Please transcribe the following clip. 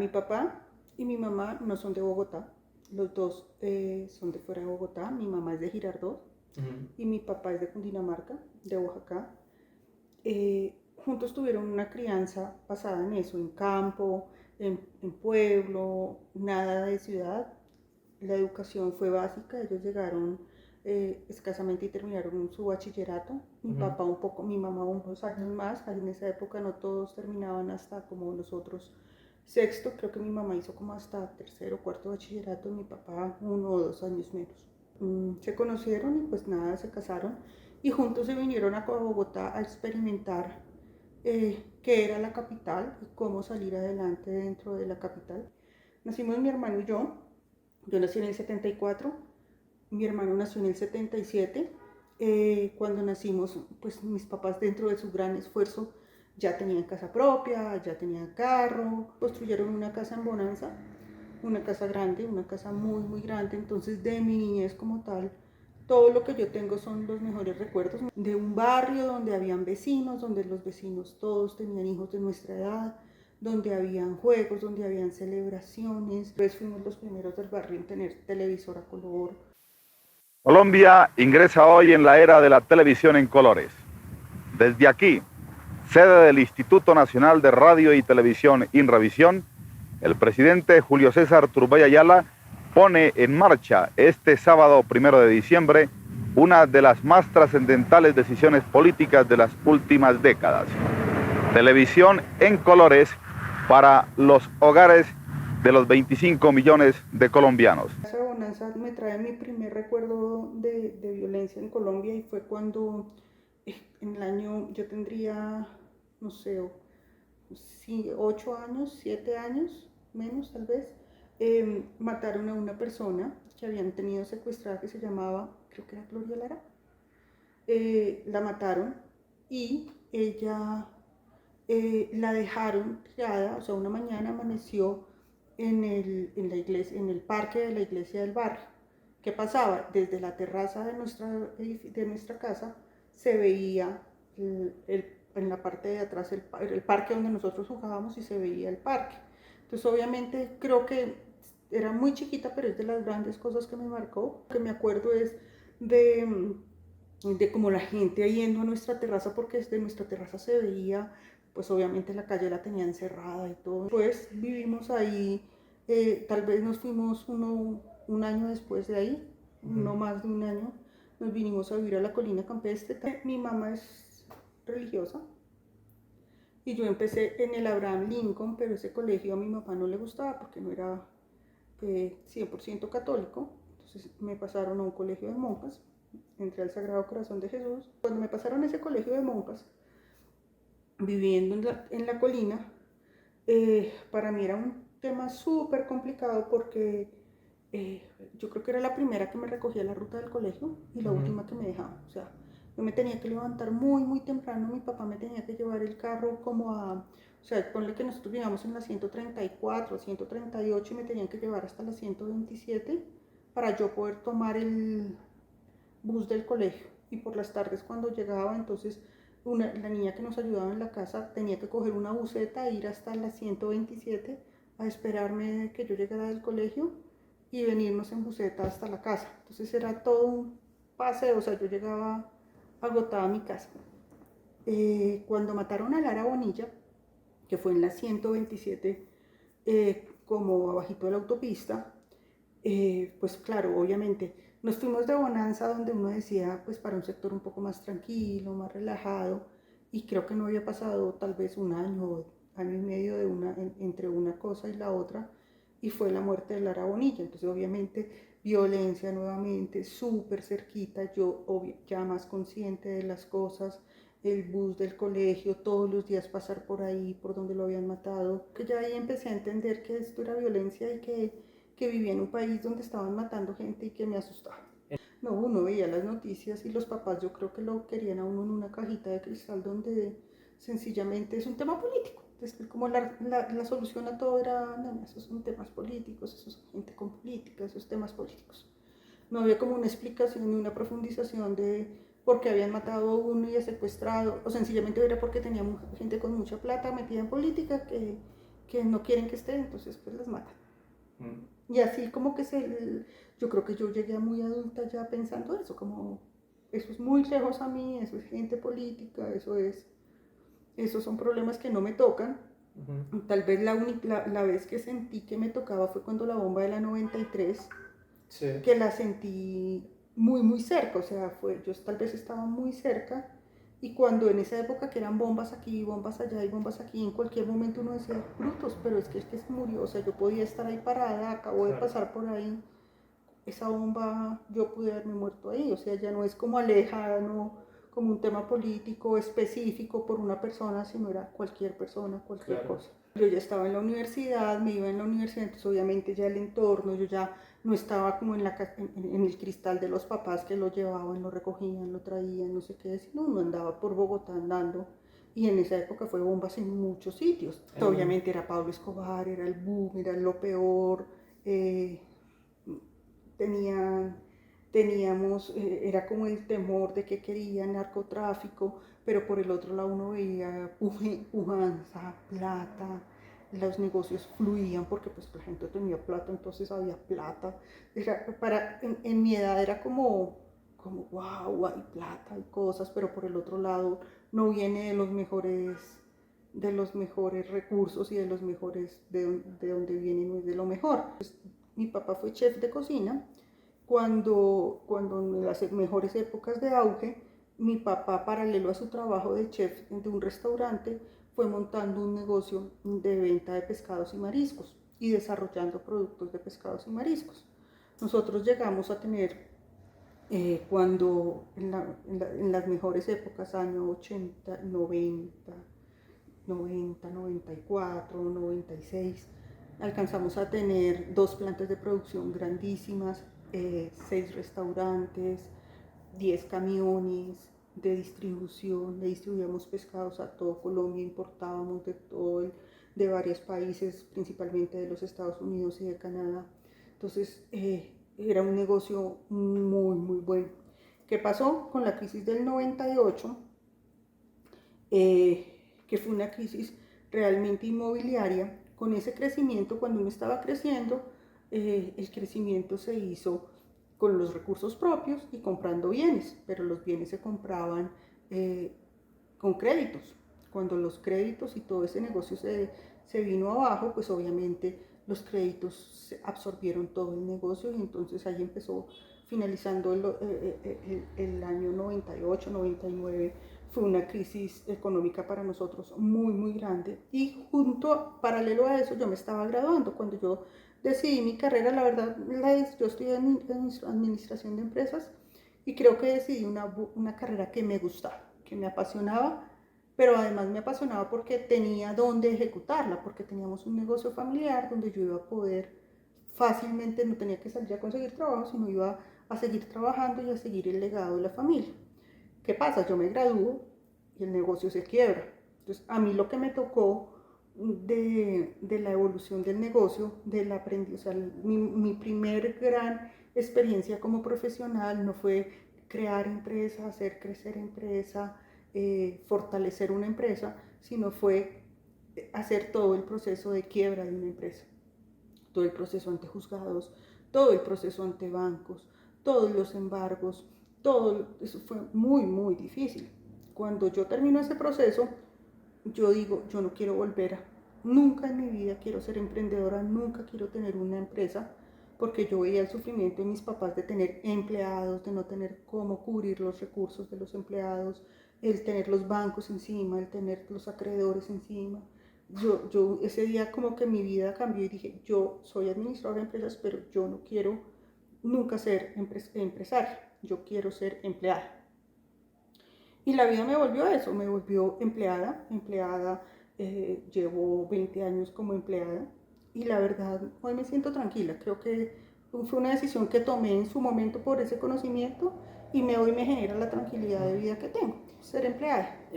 Mi papá y mi mamá no son de Bogotá, los dos son de fuera de Bogotá. Mi mamá es de Girardot y mi papá es de Cundinamarca, de Oaxaca. Juntos tuvieron una crianza basada en eso, en campo, en pueblo, nada de ciudad. La educación fue básica, ellos llegaron escasamente y terminaron su bachillerato. Mi papá un poco, mi mamá unos años más. En esa época no todos terminaban hasta como nosotros sexto, creo que mi mamá hizo como hasta tercero o cuarto bachillerato, mi papá 1 o 2 años menos. Se conocieron y pues nada, se casaron y juntos se vinieron a Bogotá a experimentar qué era la capital y cómo salir adelante dentro de la capital. Nacimos mi hermano y yo nací en el 74, mi hermano nació en el 77. Cuando nacimos, pues mis papás dentro de su gran esfuerzo ya tenían casa propia, ya tenían carro, construyeron una casa en Bonanza, una casa grande, una casa muy, muy grande. Entonces de mi niñez como tal, todo lo que yo tengo son los mejores recuerdos de un barrio donde habían vecinos, donde los vecinos todos tenían hijos de nuestra edad, donde habían juegos, donde habían celebraciones. Pues fuimos los primeros del barrio en tener televisor a color. Colombia ingresa hoy en la era de la televisión en colores. Desde aquí, sede del Instituto Nacional de Radio y Televisión Inravisión, el presidente Julio César Turbay Ayala pone en marcha este sábado 1 de diciembre una de las más trascendentales decisiones políticas de las últimas décadas. Televisión en colores para los hogares de los 25 millones de colombianos. Esa bonanza me trae mi primer recuerdo de violencia en Colombia y fue cuando en el año, yo tendría, no sé, 8 años, 7 años, menos tal vez, mataron a una persona que habían tenido secuestrada que se llamaba, creo que era Gloria Lara. La mataron y ella la dejaron tirada, o sea, una mañana amaneció en la iglesia, en el parque de la iglesia del barrio. ¿Qué pasaba? Desde la terraza de nuestra casa se veía en la parte de atrás el parque donde nosotros jugábamos y se veía el parque. Entonces obviamente creo que era muy chiquita, pero es de las grandes cosas que me marcó. Lo que me acuerdo es de como la gente yendo a nuestra terraza, porque desde nuestra terraza se veía, pues obviamente la calle la tenían cerrada y todo. Pues vivimos ahí, tal vez nos fuimos un año después de ahí, no más de un año, nos vinimos a vivir a la Colina Campestre. Mi mamá es religiosa y yo empecé en el Abraham Lincoln, pero ese colegio a mi mamá no le gustaba porque no era 100% católico. Entonces me pasaron a un colegio de monjas, entré al Sagrado Corazón de Jesús. Cuando me pasaron a ese colegio de monjas, viviendo en la colina, para mí era un tema súper complicado porque yo creo que era la primera que me recogía la ruta del colegio y la última que me dejaba. O sea, yo me tenía que levantar muy, muy temprano. Mi papá me tenía que llevar el carro como o sea, ponle que nosotros vivíamos en la 134, 138 y me tenían que llevar hasta la 127 para yo poder tomar el bus del colegio. Y por las tardes cuando llegaba, entonces la niña que nos ayudaba en la casa tenía que coger una buseta e ir hasta la 127 a esperarme que yo llegara del colegio y venirnos en buseta hasta la casa. Entonces era todo un paseo, o sea, yo llegaba agotada a mi casa. Cuando mataron a Lara Bonilla, que fue en la 127, como abajito de la autopista, pues claro, obviamente nos fuimos de Bonanza, donde uno decía, pues para un sector un poco más tranquilo, más relajado, y creo que no había pasado tal vez un año, año y medio entre una cosa y la otra, y fue la muerte de Lara Bonilla. Entonces obviamente violencia nuevamente, súper cerquita, yo ya más consciente de las cosas, el bus del colegio, todos los días pasar por ahí, por donde lo habían matado, que ya ahí empecé a entender que esto era violencia y que vivía en un país donde estaban matando gente y que me asustaba. No, uno veía las noticias y los papás yo creo que lo querían a uno en una cajita de cristal donde sencillamente es un tema político. Es como la solución a todo era, no, esos son temas políticos, eso es gente con política, esos temas políticos. No había como una explicación ni una profundización de por qué habían matado a uno y secuestrado, o sencillamente era porque teníamos gente con mucha plata metida en política que que no quieren que esté, entonces pues las matan. Y así como que yo creo que yo llegué a muy adulta ya pensando eso, como eso es muy lejos a mí, eso es gente política, esos son problemas que no me tocan. Tal vez la vez que sentí que me tocaba fue cuando la bomba de la 93, sí, que la sentí muy, muy cerca, o sea, yo tal vez estaba muy cerca, y cuando en esa época que eran bombas aquí, bombas allá y bombas aquí, en cualquier momento uno decía, brutos, pero es que se murió, o sea, yo podía estar ahí parada, acabo de pasar por ahí, esa bomba, yo pude haberme muerto ahí, o sea, ya no es como alejado, como un tema político específico por una persona, sino era cualquier persona, cualquier cosa. Yo ya estaba en la universidad, me iba en la universidad, entonces obviamente ya el entorno, yo ya no estaba como en el cristal de los papás que lo llevaban, lo recogían, lo traían, no sé qué, sino uno andaba por Bogotá andando. Y en esa época fue bombas en muchos sitios. Obviamente era Pablo Escobar, era el boom, era lo peor. Teníamos, era como el temor de que querían narcotráfico, pero por el otro lado uno veía pujanza, plata, los negocios fluían porque pues la gente tenía plata, entonces había plata. En mi edad era como wow, hay plata, hay cosas, pero por el otro lado no viene de los mejores recursos y de los mejores, de donde viene no es de lo mejor. Pues, mi papá fue chef de cocina. Cuando en las mejores épocas de auge, mi papá, paralelo a su trabajo de chef de un restaurante, fue montando un negocio de venta de pescados y mariscos y desarrollando productos de pescados y mariscos. Nosotros llegamos a tener, cuando en las mejores épocas, año 80, 90, 94, 96, alcanzamos a tener 2 plantas de producción grandísimas, 6 restaurantes, 10 camiones de distribución, le distribuíamos pescados a todo Colombia, importábamos de varios países, principalmente de los Estados Unidos y de Canadá. Entonces era un negocio muy, muy bueno. ¿Qué pasó con la crisis del 98? Que fue una crisis realmente inmobiliaria. Con ese crecimiento, cuando uno estaba creciendo, el crecimiento se hizo con los recursos propios y comprando bienes, pero los bienes se compraban con créditos. Cuando los créditos y todo ese negocio se vino abajo, pues obviamente los créditos absorbieron todo el negocio, y entonces ahí empezó, finalizando el año 98, 99, fue una crisis económica para nosotros muy, muy grande. Y paralelo a eso, yo me estaba graduando. Cuando yo decidí mi carrera, la verdad, yo estudié en administración de empresas, y creo que decidí una carrera que me gustaba, que me apasionaba, pero además me apasionaba porque tenía dónde ejecutarla, porque teníamos un negocio familiar donde yo iba a poder fácilmente, no tenía que salir a conseguir trabajo, sino iba a seguir trabajando y a seguir el legado de la familia. ¿Qué pasa? Yo me gradúo y el negocio se quiebra. Entonces, a mí lo que me tocó de la evolución del negocio, del aprendizaje, mi primer gran experiencia como profesional no fue crear empresa, hacer crecer empresa, fortalecer una empresa, sino fue hacer todo el proceso de quiebra de una empresa, todo el proceso ante juzgados, todo el proceso ante bancos, todos los embargos, todo eso fue muy, muy difícil. Cuando yo termino ese proceso, yo digo, yo no quiero nunca en mi vida quiero ser emprendedora, nunca quiero tener una empresa, porque yo veía el sufrimiento de mis papás de tener empleados, de no tener cómo cubrir los recursos de los empleados, el tener los bancos encima, el tener los acreedores encima. Yo ese día como que mi vida cambió y dije, yo soy administradora de empresas, pero yo no quiero nunca ser empresaria, yo quiero ser empleada. Y la vida me volvió eso, me volvió empleada, llevo 20 años como empleada, y la verdad hoy me siento tranquila. Creo que fue una decisión que tomé en su momento por ese conocimiento, y hoy me genera la tranquilidad de vida que tengo, ser empleada.